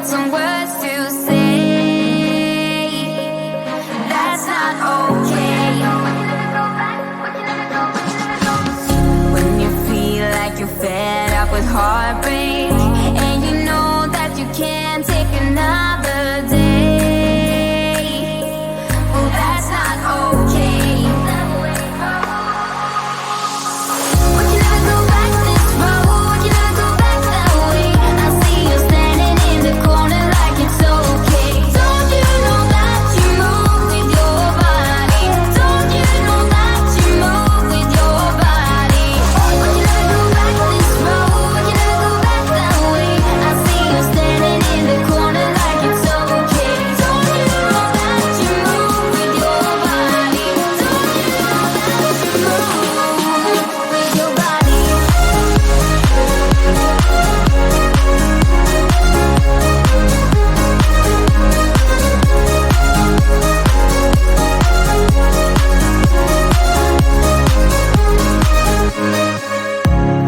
some words to say. That's not okay. When you feel like you're fed up with heartbreak, and you know that you can't take another day. Well, that's not okay. We can never go back this road. We can never go back that way. I see you standing in the corner like it's okay. Don't you know that you move with your body? Don't you know that you move with your body? We can never go back this road. We can never go back that way. I see you standing in the corner like it's okay. Don't you know that you move with your body? Don't you know that you move with your body?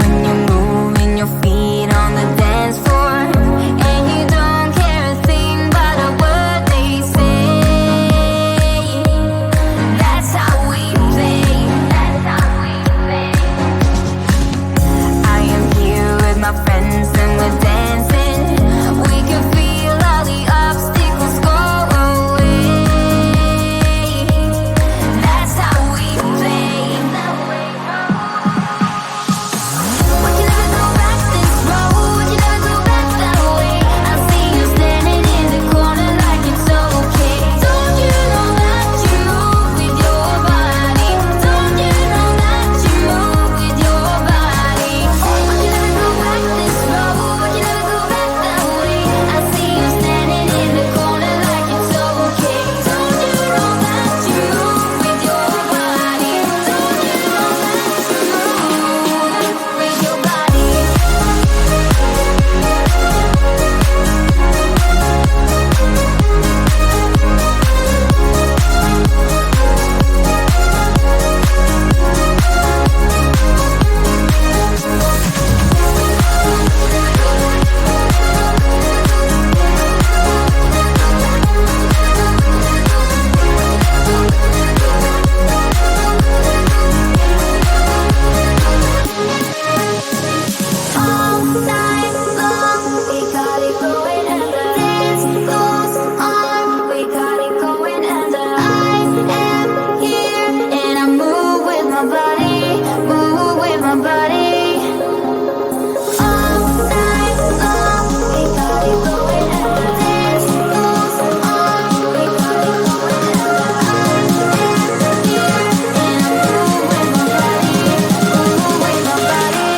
When you're moving your feet on the dance floor, and you don't care a thing about a word they say. That's how we play. That's how we play. I am here with my friends and we're dancing. We can feel all the obstacles go away. That's how we play. We can never go back this road. We can never go back that way. I see you standing in the corner like it's okay. Don't you know that you move with your body? Don't you know that you move with your body? We can never go back this road. We can never go back that way. I see you standing in the corner like it's okay. Don't you know that you move with your body? Don't you know that you move with your body? All night long, we got it going, and the dance goes on. We got it going, and I am here, and I move with my body, move with my body. All night long, we got it going, and the dance goes on. We got it going, and I am here, and I move with my body, move with my body.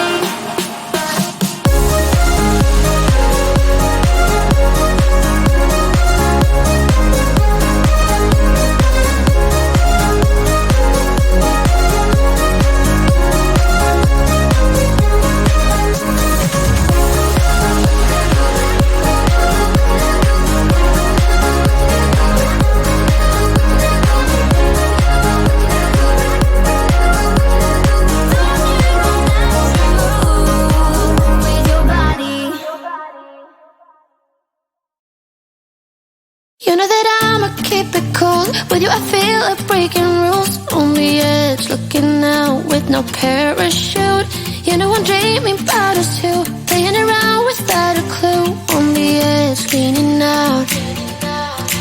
You know that I'ma keep it cool. With you I feel like breaking rules. On the edge, looking out with no parachute. You know I'm dreaming about us two, playing around without a clue. On the edge, leaning out.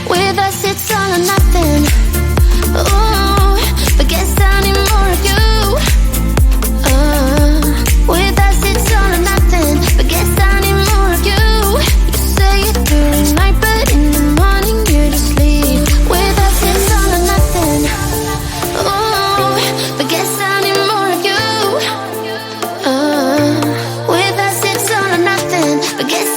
With us it's all or nothing. Ooh, but guess I need more of you. With us it's all or nothing, but guess I need more of you. You say it during night, but in the morning you just leave. With us it's all or nothing. Ooh, but guess I need more of you. With us it's all or nothing, but guess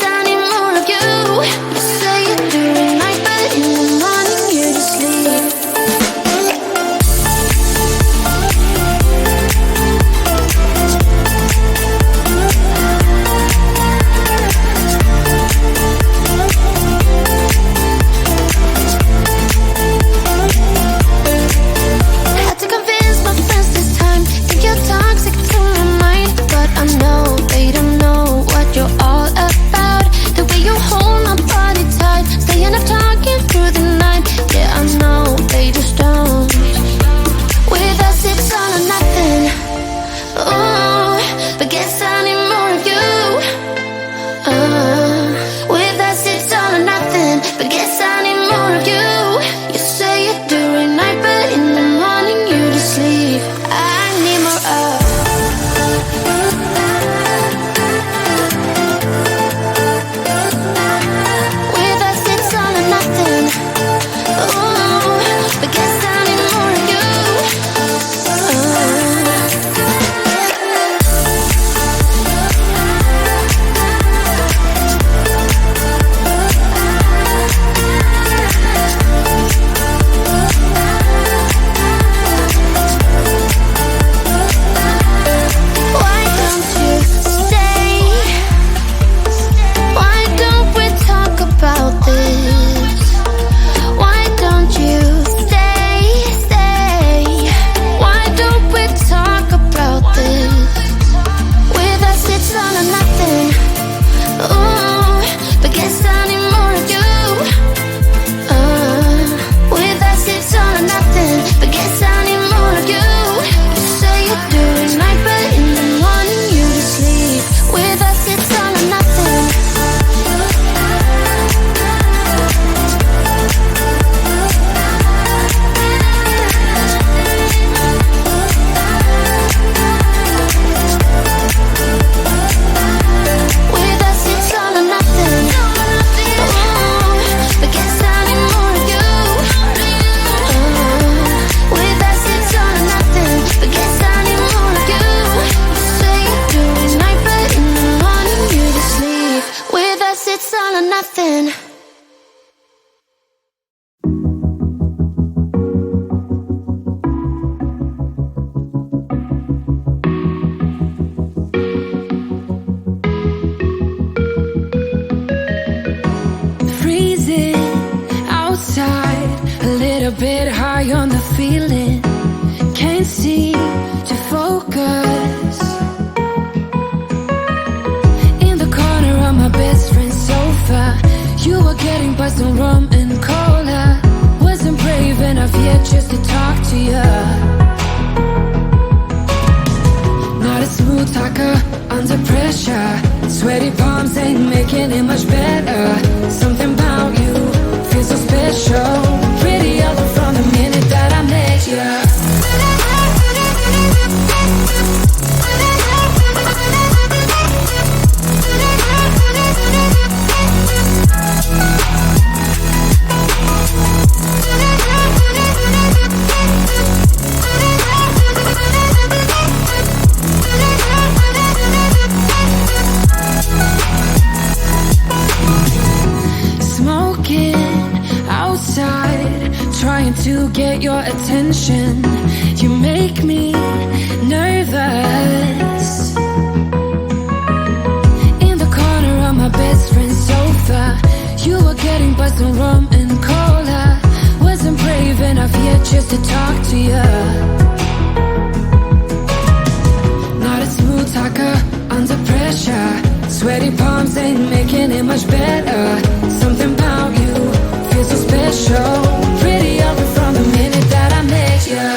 it's all or nothing. Freezing outside, a little bit high on the feeling. Can't seem to focus. In the corner of my best friend's sofa, you were getting buzzed on rum and cola. Wasn't brave enough yet just to talk to you. Not a smooth talker under pressure. Sweaty palms ain't making it much better. Something about you feels so special. Pretty other from the minute that I met you. Trying to get your attention. You make me nervous. In the corner of my best friend's sofa, you were getting buzzed on rum and cola. Wasn't brave enough yet just to talk to you. Not a smooth talker under pressure. Sweaty palms ain't making it much better. Something about you feels so special. Pretty other from the minute that I met you.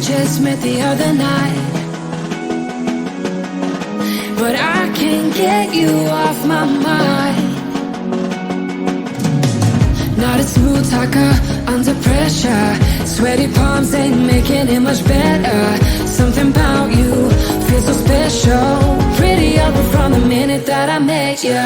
Just met the other night, but I can't get you off my mind. Not a smooth talker under pressure. Sweaty palms ain't making it much better. Something about you feels so special. Pretty other from the minute that I met you.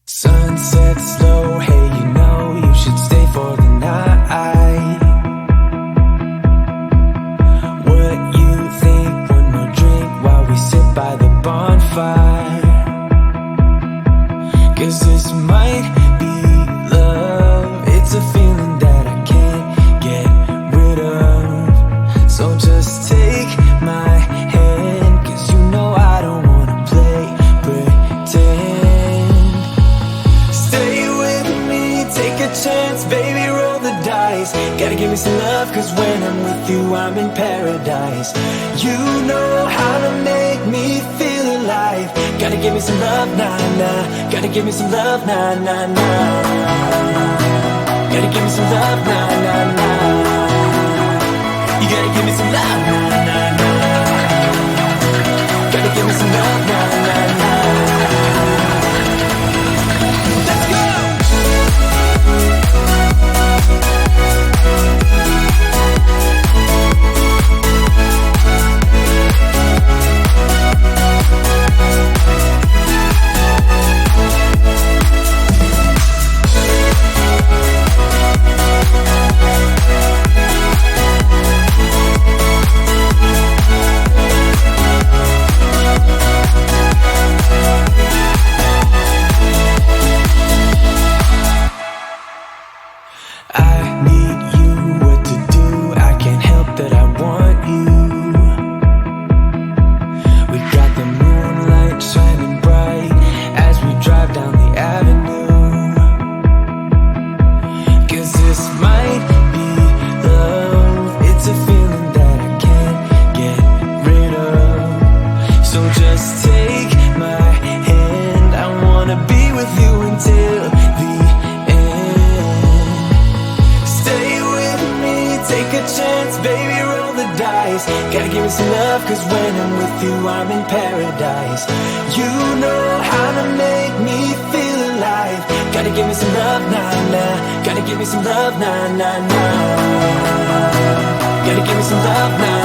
Sunset slow, hey, you know you should stay for the night. What you think? One more drink while we sit by the bonfire. 'Cause this might be love. It's a feeling that I can't get rid of. So just take my hand, 'cause you know I don't wanna play pretend. Stay with me, take a chance, baby, roll the dice. Gotta give me some love, 'cause when I'm with you, I'm in paradise. You know how to make me feel alive. Gotta give me some love, nah, nah. Gotta give me some love, nah, nah, nah. Gotta give me some love, nah, nah, nah. You gotta give me some love, nah, nah, nah. Gotta give me some love, nah, nah, nah. Let's go! chance, baby, roll the dice. Gotta give me some love, cause when I'm with you, I'm in paradise. You know how to make me feel alive. Gotta give me some love, nah, nah. Gotta give me some love, nah, nah, nah. Gotta give me some love, nah.